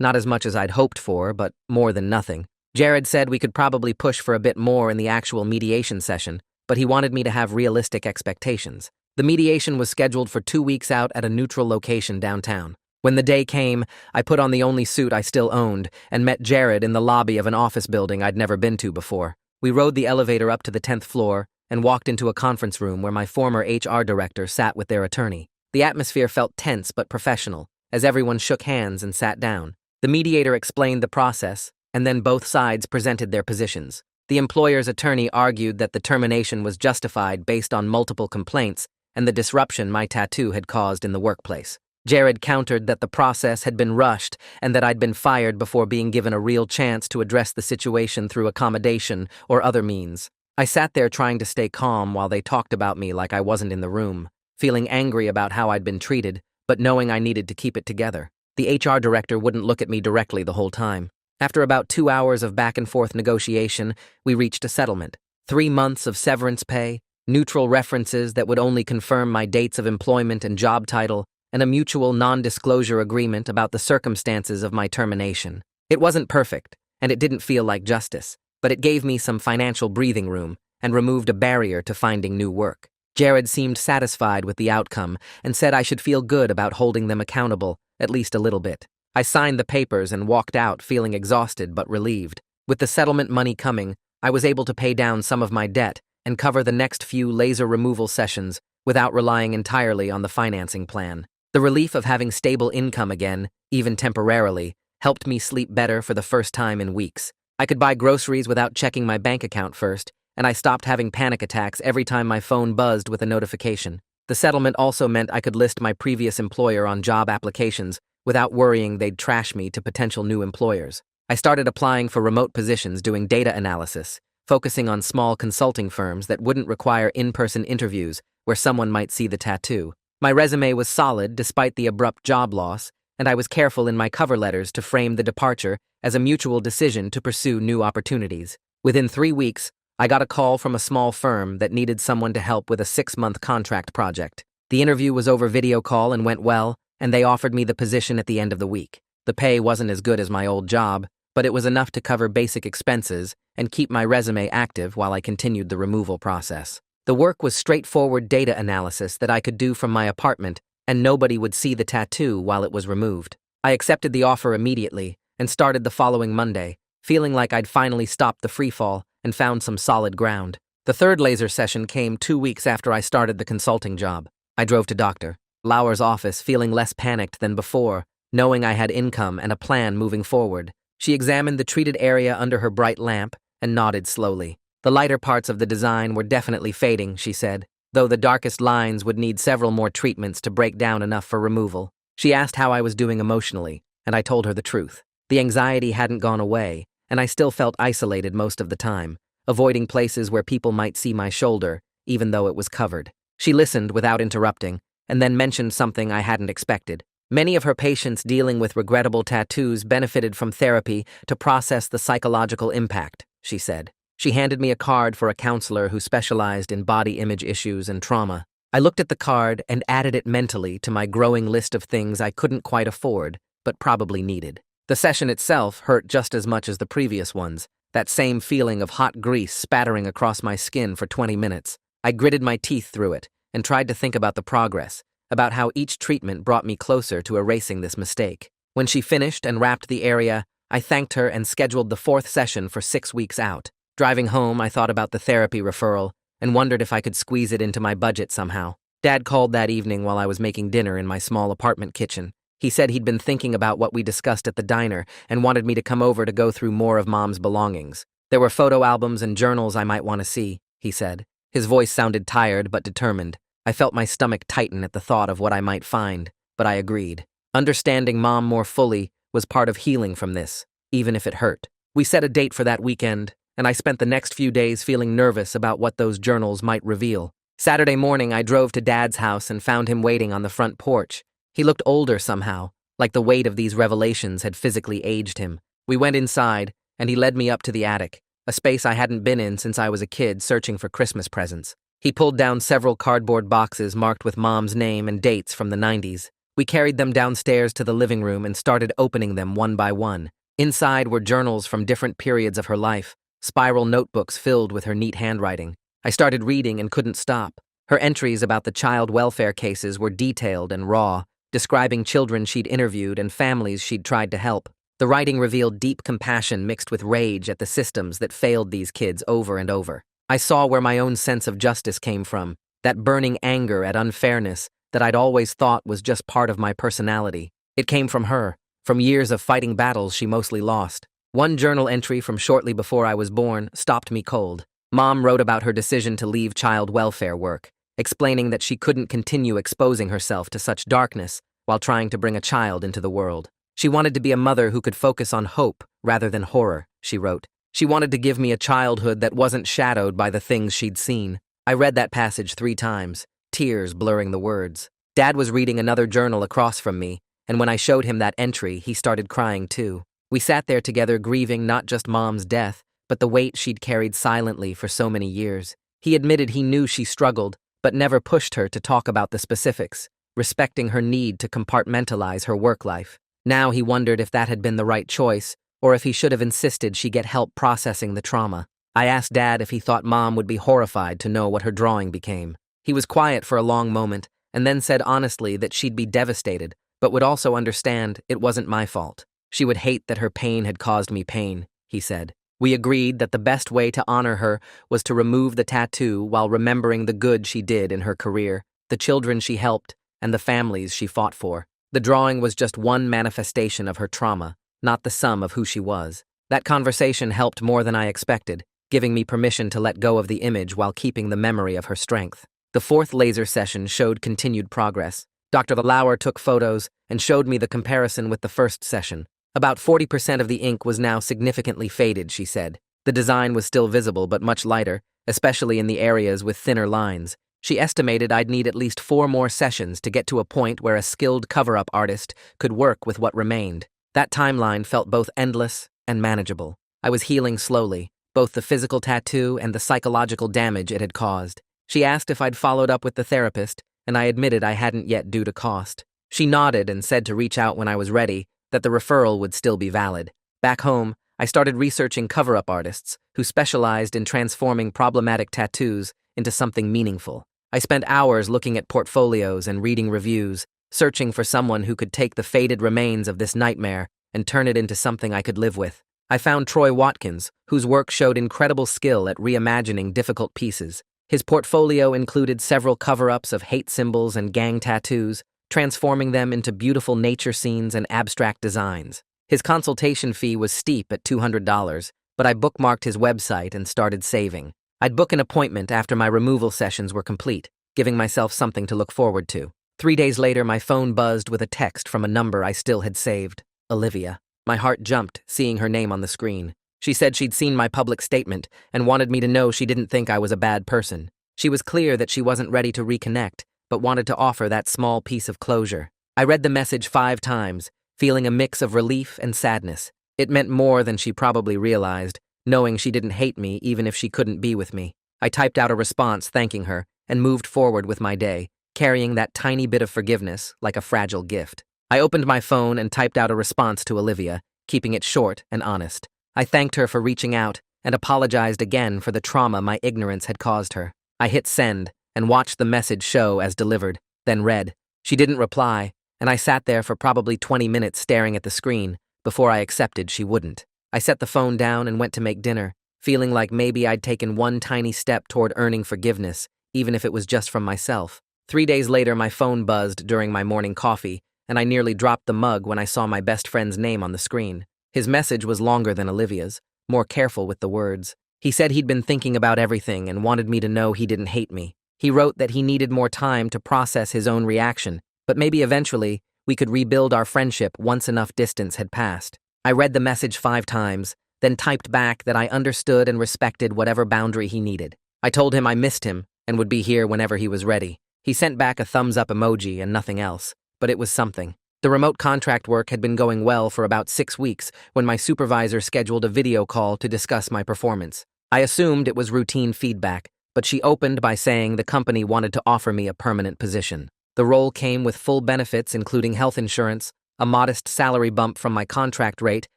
[SPEAKER 1] not as much as I'd hoped for, but more than nothing. Jared said we could probably push for a bit more in the actual mediation session, but he wanted me to have realistic expectations. The mediation was scheduled for 2 weeks out at a neutral location downtown. When the day came, I put on the only suit I still owned and met Jared in the lobby of an office building I'd never been to before. We rode the elevator up to the 10th floor and walked into a conference room where my former HR director sat with their attorney. The atmosphere felt tense but professional, as everyone shook hands and sat down. The mediator explained the process, and then both sides presented their positions. The employer's attorney argued that the termination was justified based on multiple complaints and the disruption my tattoo had caused in the workplace. Jared countered that the process had been rushed and that I'd been fired before being given a real chance to address the situation through accommodation or other means. I sat there trying to stay calm while they talked about me like I wasn't in the room, feeling angry about how I'd been treated, but knowing I needed to keep it together. The HR director wouldn't look at me directly the whole time. After about 2 hours of back-and-forth negotiation, we reached a settlement. 3 months of severance pay, neutral references that would only confirm my dates of employment and job title, and a mutual non-disclosure agreement about the circumstances of my termination. It wasn't perfect, and it didn't feel like justice, but it gave me some financial breathing room and removed a barrier to finding new work. Jared seemed satisfied with the outcome and said I should feel good about holding them accountable, at least a little bit. I signed the papers and walked out feeling exhausted but relieved. With the settlement money coming, I was able to pay down some of my debt and cover the next few laser removal sessions without relying entirely on the financing plan. The relief of having stable income again, even temporarily, helped me sleep better for the first time in weeks. I could buy groceries without checking my bank account first, and I stopped having panic attacks every time my phone buzzed with a notification. The settlement also meant I could list my previous employer on job applications without worrying they'd trash me to potential new employers. I started applying for remote positions doing data analysis, focusing on small consulting firms that wouldn't require in-person interviews where someone might see the tattoo. My resume was solid despite the abrupt job loss, and I was careful in my cover letters to frame the departure as a mutual decision to pursue new opportunities. Within 3 weeks, I got a call from a small firm that needed someone to help with a 6-month contract project. The interview was over video call and went well, and they offered me the position at the end of the week. The pay wasn't as good as my old job, but it was enough to cover basic expenses and keep my resume active while I continued the removal process. The work was straightforward data analysis that I could do from my apartment, and nobody would see the tattoo while it was removed. I accepted the offer immediately and started the following Monday, feeling like I'd finally stopped the freefall and found some solid ground. The third laser session came 2 weeks after I started the consulting job. I drove to Dr. Lauer's office feeling less panicked than before, knowing I had income and a plan moving forward. She examined the treated area under her bright lamp and nodded slowly. The lighter parts of the design were definitely fading, she said, though the darkest lines would need several more treatments to break down enough for removal. She asked how I was doing emotionally, and I told her the truth. The anxiety hadn't gone away, and I still felt isolated most of the time, avoiding places where people might see my shoulder, even though it was covered. She listened without interrupting, and then mentioned something I hadn't expected. Many of her patients dealing with regrettable tattoos benefited from therapy to process the psychological impact, she said. She handed me a card for a counselor who specialized in body image issues and trauma. I looked at the card and added it mentally to my growing list of things I couldn't quite afford, but probably needed. The session itself hurt just as much as the previous ones, that same feeling of hot grease spattering across my skin for 20 minutes. I gritted my teeth through it and tried to think about the progress, about how each treatment brought me closer to erasing this mistake. When she finished and wrapped the area, I thanked her and scheduled the 4th session for 6 weeks out. Driving home, I thought about the therapy referral and wondered if I could squeeze it into my budget somehow. Dad called that evening while I was making dinner in my small apartment kitchen. He said he'd been thinking about what we discussed at the diner and wanted me to come over to go through more of Mom's belongings. There were photo albums and journals I might want to see, he said. His voice sounded tired but determined. I felt my stomach tighten at the thought of what I might find, but I agreed. Understanding Mom more fully was part of healing from this, even if it hurt. We set a date for that weekend, and I spent the next few days feeling nervous about what those journals might reveal. Saturday morning, I drove to Dad's house and found him waiting on the front porch. He looked older somehow, like the weight of these revelations had physically aged him. We went inside, and he led me up to the attic, a space I hadn't been in since I was a kid searching for Christmas presents. He pulled down several cardboard boxes marked with Mom's name and dates from the 90s. We carried them downstairs to the living room and started opening them one by one. Inside were journals from different periods of her life, spiral notebooks filled with her neat handwriting. I started reading and couldn't stop. Her entries about the child welfare cases were detailed and raw, describing children she'd interviewed and families she'd tried to help. The writing revealed deep compassion mixed with rage at the systems that failed these kids over and over. I saw where my own sense of justice came from, that burning anger at unfairness that I'd always thought was just part of my personality. It came from her, from years of fighting battles she mostly lost. One journal entry from shortly before I was born stopped me cold. Mom wrote about her decision to leave child welfare work, explaining that she couldn't continue exposing herself to such darkness while trying to bring a child into the world. She wanted to be a mother who could focus on hope rather than horror, she wrote. She wanted to give me a childhood that wasn't shadowed by the things she'd seen. I read that passage 3 times, tears blurring the words. Dad was reading another journal across from me, and when I showed him that entry, he started crying too. We sat there together grieving not just Mom's death, but the weight she'd carried silently for so many years. He admitted he knew she struggled, but never pushed her to talk about the specifics, respecting her need to compartmentalize her work life. Now he wondered if that had been the right choice, or if he should have insisted she get help processing the trauma. I asked Dad if he thought Mom would be horrified to know what her drawing became. He was quiet for a long moment, and then said honestly that she'd be devastated, but would also understand it wasn't my fault. She would hate that her pain had caused me pain, he said. We agreed that the best way to honor her was to remove the tattoo while remembering the good she did in her career, the children she helped, and the families she fought for. The drawing was just one manifestation of her trauma, not the sum of who she was. That conversation helped more than I expected, giving me permission to let go of the image while keeping the memory of her strength. The 4th laser session showed continued progress. Dr. Lauer took photos and showed me the comparison with the first session. About 40% of the ink was now significantly faded, she said. The design was still visible but much lighter, especially in the areas with thinner lines. She estimated I'd need at least 4 more sessions to get to a point where a skilled cover-up artist could work with what remained. That timeline felt both endless and manageable. I was healing slowly, both the physical tattoo and the psychological damage it had caused. She asked if I'd followed up with the therapist, and I admitted I hadn't yet due to cost. She nodded and said to reach out when I was ready, that the referral would still be valid. Back home, I started researching cover-up artists who specialized in transforming problematic tattoos into something meaningful. I spent hours looking at portfolios and reading reviews, searching for someone who could take the faded remains of this nightmare and turn it into something I could live with. I found Troy Watkins, whose work showed incredible skill at reimagining difficult pieces. His portfolio included several cover-ups of hate symbols and gang tattoos, transforming them into beautiful nature scenes and abstract designs. His consultation fee was steep at $200, but I bookmarked his website and started saving. I'd book an appointment after my removal sessions were complete, giving myself something to look forward to. 3 days later, my phone buzzed with a text from a number I still had saved, Olivia. My heart jumped, seeing her name on the screen. She said she'd seen my public statement and wanted me to know she didn't think I was a bad person. She was clear that she wasn't ready to reconnect, but wanted to offer that small piece of closure. I read the message 5 times, feeling a mix of relief and sadness. It meant more than she probably realized, knowing she didn't hate me even if she couldn't be with me. I typed out a response thanking her and moved forward with my day, carrying that tiny bit of forgiveness like a fragile gift. I opened my phone and typed out a response to Olivia, keeping it short and honest. I thanked her for reaching out and apologized again for the trauma my ignorance had caused her. I hit send and watched the message show as delivered, then read. She didn't reply, and I sat there for probably 20 minutes staring at the screen before I accepted she wouldn't. I set the phone down and went to make dinner, feeling like maybe I'd taken one tiny step toward earning forgiveness, even if it was just from myself. 3 days later, my phone buzzed during my morning coffee, and I nearly dropped the mug when I saw my best friend's name on the screen. His message was longer than Olivia's, more careful with the words. He said he'd been thinking about everything and wanted me to know he didn't hate me. He wrote that he needed more time to process his own reaction, but maybe eventually we could rebuild our friendship once enough distance had passed. I read the message 5 times, then typed back that I understood and respected whatever boundary he needed. I told him I missed him and would be here whenever he was ready. He sent back a thumbs up emoji and nothing else, but it was something. The remote contract work had been going well for about 6 weeks when my supervisor scheduled a video call to discuss my performance. I assumed it was routine feedback, but she opened by saying the company wanted to offer me a permanent position. The role came with full benefits including health insurance, a modest salary bump from my contract rate,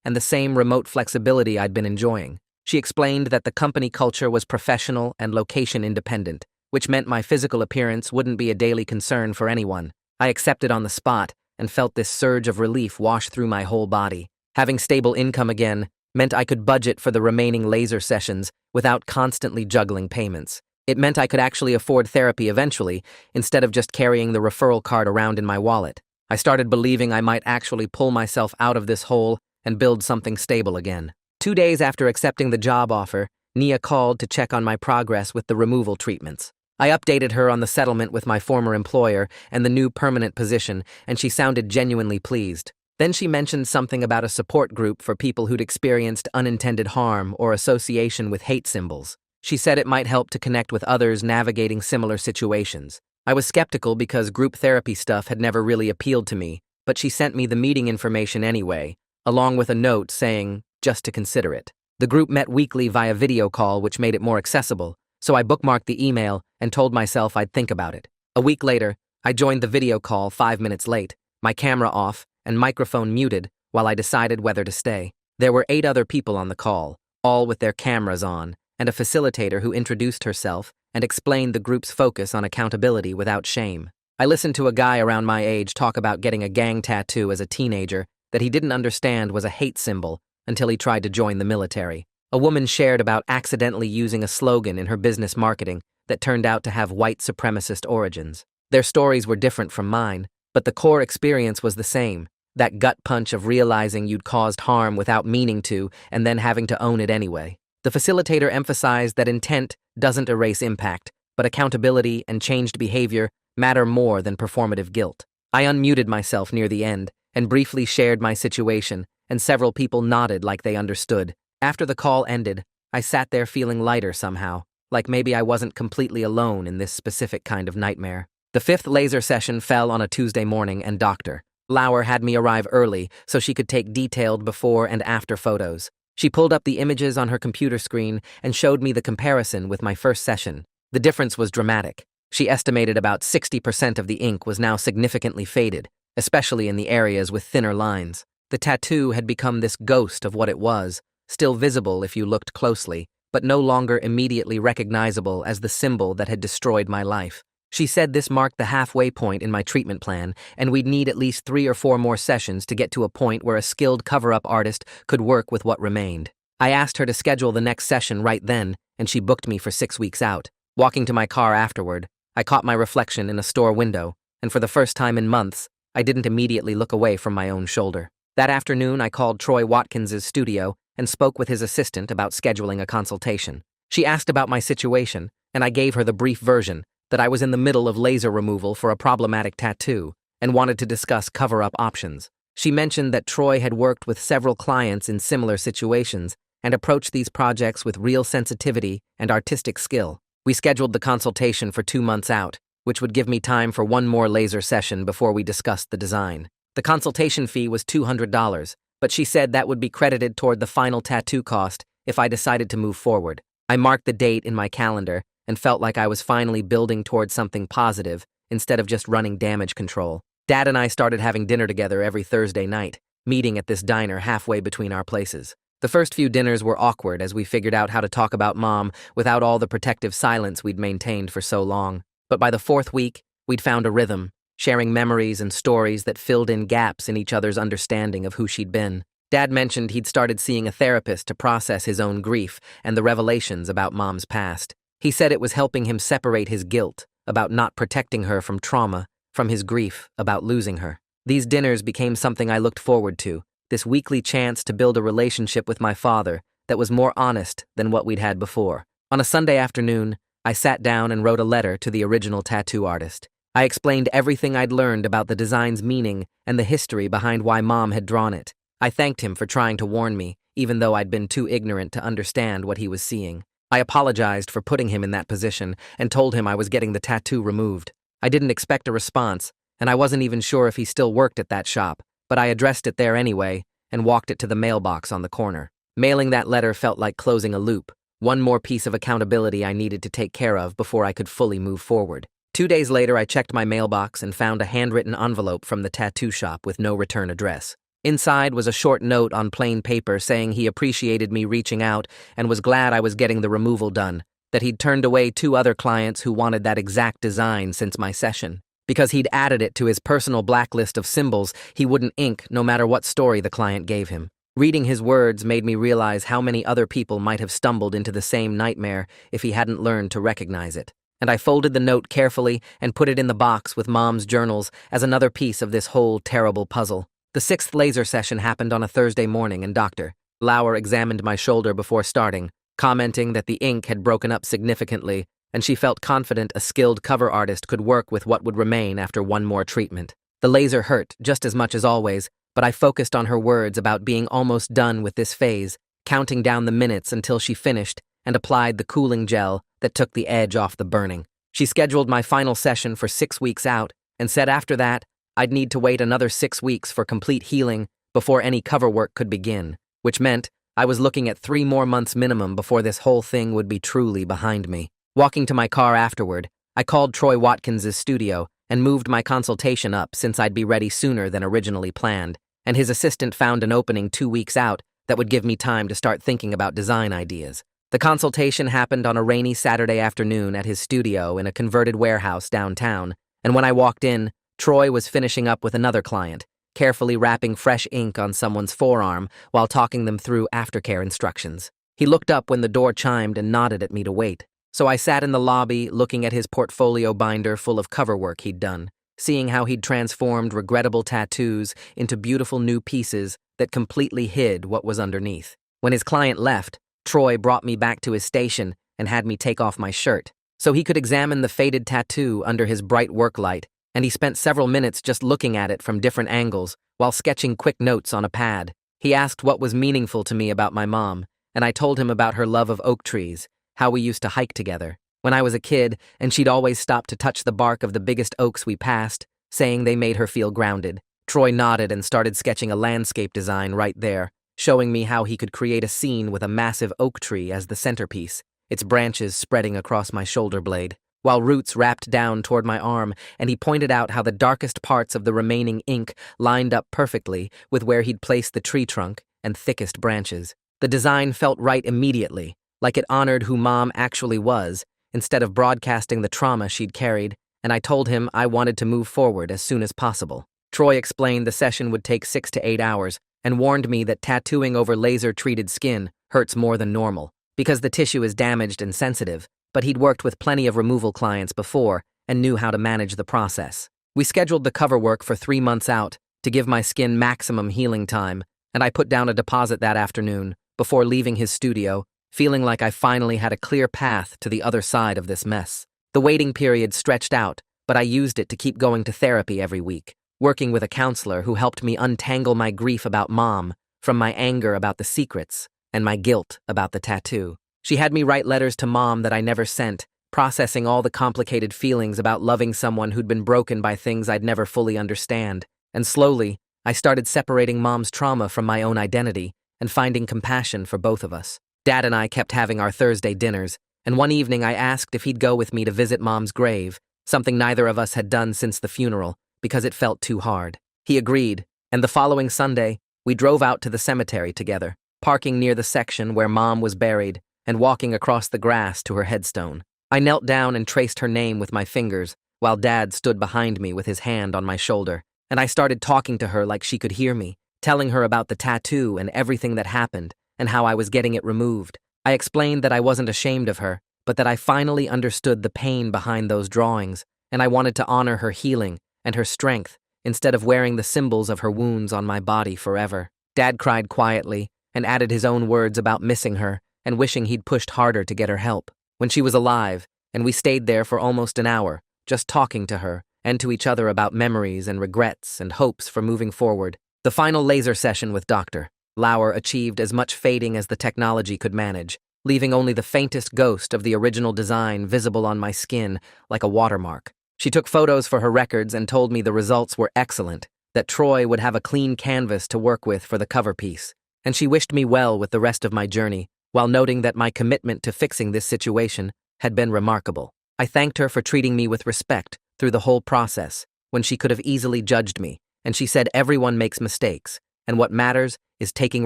[SPEAKER 1] and the same remote flexibility I'd been enjoying. She explained that the company culture was professional and location independent, which meant my physical appearance wouldn't be a daily concern for anyone. I accepted on the spot and felt this surge of relief wash through my whole body. Having stable income again meant I could budget for the remaining laser sessions without constantly juggling payments. It meant I could actually afford therapy eventually, instead of just carrying the referral card around in my wallet. I started believing I might actually pull myself out of this hole and build something stable again. 2 days after accepting the job offer, Nia called to check on my progress with the removal treatments. I updated her on the settlement with my former employer and the new permanent position, and she sounded genuinely pleased. Then she mentioned something about a support group for people who'd experienced unintended harm or association with hate symbols. She said it might help to connect with others navigating similar situations. I was skeptical because group therapy stuff had never really appealed to me, but she sent me the meeting information anyway, along with a note saying, just to consider it. The group met weekly via video call, which made it more accessible, so I bookmarked the email and told myself I'd think about it. A week later, I joined the video call 5 minutes late, my camera off and microphone muted while I decided whether to stay. There were 8 other people on the call, all with their cameras on, and a facilitator who introduced herself and explained the group's focus on accountability without shame. I listened to a guy around my age talk about getting a gang tattoo as a teenager that he didn't understand was a hate symbol until he tried to join the military. A woman shared about accidentally using a slogan in her business marketing that turned out to have white supremacist origins. Their stories were different from mine, but the core experience was the same, that gut punch of realizing you'd caused harm without meaning to and then having to own it anyway. The facilitator emphasized that intent doesn't erase impact, but accountability and changed behavior matter more than performative guilt. I unmuted myself near the end and briefly shared my situation, and several people nodded like they understood. After the call ended, I sat there feeling lighter somehow, like maybe I wasn't completely alone in this specific kind of nightmare. The 5th laser session fell on a Tuesday morning, and Dr. Lauer had me arrive early so she could take detailed before and after photos. She pulled up the images on her computer screen and showed me the comparison with my first session. The difference was dramatic. She estimated about 60% of the ink was now significantly faded, especially in the areas with thinner lines. The tattoo had become this ghost of what it was, still visible if you looked closely, but no longer immediately recognizable as the symbol that had destroyed my life. She said this marked the halfway point in my treatment plan, and we'd need at least 3 or 4 more sessions to get to a point where a skilled cover-up artist could work with what remained. I asked her to schedule the next session right then, and she booked me for 6 weeks out. Walking to my car afterward, I caught my reflection in a store window, and for the first time in months, I didn't immediately look away from my own shoulder. That afternoon, I called Troy Watkins's studio and spoke with his assistant about scheduling a consultation. She asked about my situation, and I gave her the brief version that I was in the middle of laser removal for a problematic tattoo and wanted to discuss cover-up options. She mentioned that Troy had worked with several clients in similar situations and approached these projects with real sensitivity and artistic skill. We scheduled the consultation for 2 months out, which would give me time for 1 more laser session before we discussed the design. The consultation fee was $200, but she said that would be credited toward the final tattoo cost if I decided to move forward. I marked the date in my calendar and felt like I was finally building towards something positive instead of just running damage control. Dad and I started having dinner together every Thursday night, meeting at this diner halfway between our places. The first few dinners were awkward as we figured out how to talk about Mom without all the protective silence we'd maintained for so long. But by the 4th week, we'd found a rhythm, sharing memories and stories that filled in gaps in each other's understanding of who she'd been. Dad mentioned he'd started seeing a therapist to process his own grief and the revelations about Mom's past. He said it was helping him separate his guilt about not protecting her from trauma from his grief about losing her. These dinners became something I looked forward to, this weekly chance to build a relationship with my father that was more honest than what we'd had before. On a Sunday afternoon, I sat down and wrote a letter to the original tattoo artist. I explained everything I'd learned about the design's meaning and the history behind why Mom had drawn it. I thanked him for trying to warn me, even though I'd been too ignorant to understand what he was seeing. I apologized for putting him in that position and told him I was getting the tattoo removed. I didn't expect a response, and I wasn't even sure if he still worked at that shop, but I addressed it there anyway and walked it to the mailbox on the corner. Mailing that letter felt like closing a loop, one more piece of accountability I needed to take care of before I could fully move forward. 2 days later, I checked my mailbox and found a handwritten envelope from the tattoo shop with no return address. Inside was a short note on plain paper saying he appreciated me reaching out and was glad I was getting the removal done, that he'd turned away 2 other clients who wanted that exact design since my session. Because he'd added it to his personal blacklist of symbols he wouldn't ink no matter what story the client gave him. Reading his words made me realize how many other people might have stumbled into the same nightmare if he hadn't learned to recognize it. And I folded the note carefully and put it in the box with Mom's journals as another piece of this whole terrible puzzle. The 6th laser session happened on a Thursday morning, and Dr. Lauer examined my shoulder before starting, commenting that the ink had broken up significantly, and she felt confident a skilled cover artist could work with what would remain after one more treatment. The laser hurt just as much as always, but I focused on her words about being almost done with this phase, counting down the minutes until she finished and applied the cooling gel that took the edge off the burning. She scheduled my final session for 6 weeks out and said after that, I'd need to wait another 6 weeks for complete healing before any cover work could begin, which meant I was looking at 3 more months minimum before this whole thing would be truly behind me. Walking to my car afterward, I called Troy Watkins' studio and moved my consultation up since I'd be ready sooner than originally planned, and his assistant found an opening 2 weeks out that would give me time to start thinking about design ideas. The consultation happened on a rainy Saturday afternoon at his studio in a converted warehouse downtown, and when I walked in, Troy was finishing up with another client, carefully wrapping fresh ink on someone's forearm while talking them through aftercare instructions. He looked up when the door chimed and nodded at me to wait. So I sat in the lobby looking at his portfolio binder full of cover work he'd done, seeing how he'd transformed regrettable tattoos into beautiful new pieces that completely hid what was underneath. When his client left, Troy brought me back to his station and had me take off my shirt so he could examine the faded tattoo under his bright work light, and he spent several minutes just looking at it from different angles while sketching quick notes on a pad. He asked what was meaningful to me about my mom, and I told him about her love of oak trees, how we used to hike together when I was a kid, and she'd always stop to touch the bark of the biggest oaks we passed, saying they made her feel grounded. Troy nodded and started sketching a landscape design right there, showing me how he could create a scene with a massive oak tree as the centerpiece, its branches spreading across my shoulder blade, while roots wrapped down toward my arm, and he pointed out how the darkest parts of the remaining ink lined up perfectly with where he'd placed the tree trunk and thickest branches. The design felt right immediately, like it honored who Mom actually was, instead of broadcasting the trauma she'd carried, and I told him I wanted to move forward as soon as possible. Troy explained the session would take 6 to 8 hours, and warned me that tattooing over laser-treated skin hurts more than normal, because the tissue is damaged and sensitive, but he'd worked with plenty of removal clients before and knew how to manage the process. We scheduled the cover work for 3 months out to give my skin maximum healing time, and I put down a deposit that afternoon before leaving his studio, feeling like I finally had a clear path to the other side of this mess. The waiting period stretched out, but I used it to keep going to therapy every week, working with a counselor who helped me untangle my grief about Mom from my anger about the secrets and my guilt about the tattoo. She had me write letters to Mom that I never sent, processing all the complicated feelings about loving someone who'd been broken by things I'd never fully understand. And slowly, I started separating Mom's trauma from my own identity and finding compassion for both of us. Dad and I kept having our Thursday dinners, and one evening I asked if he'd go with me to visit Mom's grave, something neither of us had done since the funeral, because it felt too hard. He agreed, and the following Sunday, we drove out to the cemetery together, parking near the section where Mom was buried and walking across the grass to her headstone. I knelt down and traced her name with my fingers, while Dad stood behind me with his hand on my shoulder, and I started talking to her like she could hear me, telling her about the tattoo and everything that happened, and how I was getting it removed. I explained that I wasn't ashamed of her, but that I finally understood the pain behind those drawings, and I wanted to honor her healing and her strength instead of wearing the symbols of her wounds on my body forever. Dad cried quietly and added his own words about missing her and wishing he'd pushed harder to get her help when she was alive, and we stayed there for almost an hour, just talking to her and to each other about memories and regrets and hopes for moving forward. The final laser session with Dr. Lauer achieved as much fading as the technology could manage, leaving only the faintest ghost of the original design visible on my skin like a watermark. She took photos for her records and told me the results were excellent, that Troy would have a clean canvas to work with for the cover piece, and she wished me well with the rest of my journey, while noting that my commitment to fixing this situation had been remarkable. I thanked her for treating me with respect through the whole process, when she could have easily judged me, and she said everyone makes mistakes, and what matters is taking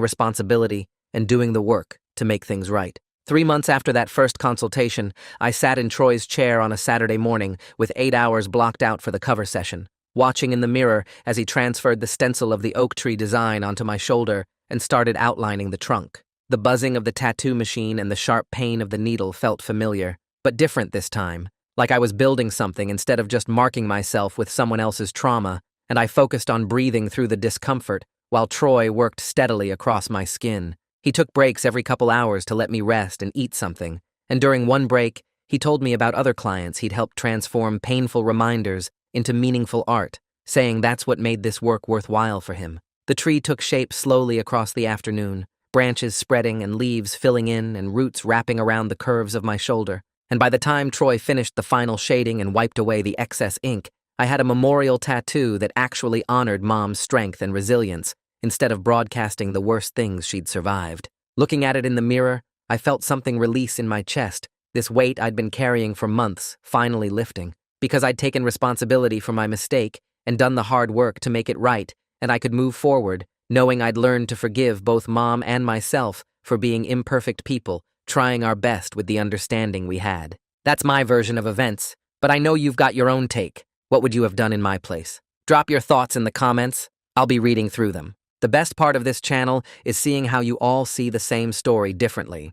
[SPEAKER 1] responsibility and doing the work to make things right. 3 months after that first consultation, I sat in Troy's chair on a Saturday morning with 8 hours blocked out for the cover session, watching in the mirror as he transferred the stencil of the oak tree design onto my shoulder and started outlining the trunk. The buzzing of the tattoo machine and the sharp pain of the needle felt familiar, but different this time, like I was building something instead of just marking myself with someone else's trauma, and I focused on breathing through the discomfort while Troy worked steadily across my skin. He took breaks every couple hours to let me rest and eat something, and during one break, he told me about other clients he'd helped transform painful reminders into meaningful art, saying that's what made this work worthwhile for him. The tree took shape slowly across the afternoon, branches spreading and leaves filling in and roots wrapping around the curves of my shoulder. And by the time Troy finished the final shading and wiped away the excess ink, I had a memorial tattoo that actually honored Mom's strength and resilience, instead of broadcasting the worst things she'd survived. Looking at it in the mirror, I felt something release in my chest, this weight I'd been carrying for months finally lifting, because I'd taken responsibility for my mistake and done the hard work to make it right, and I could move forward, knowing I'd learned to forgive both Mom and myself for being imperfect people, trying our best with the understanding we had. That's my version of events, but I know you've got your own take. What would you have done in my place? Drop your thoughts in the comments. I'll be reading through them. The best part of this channel is seeing how you all see the same story differently.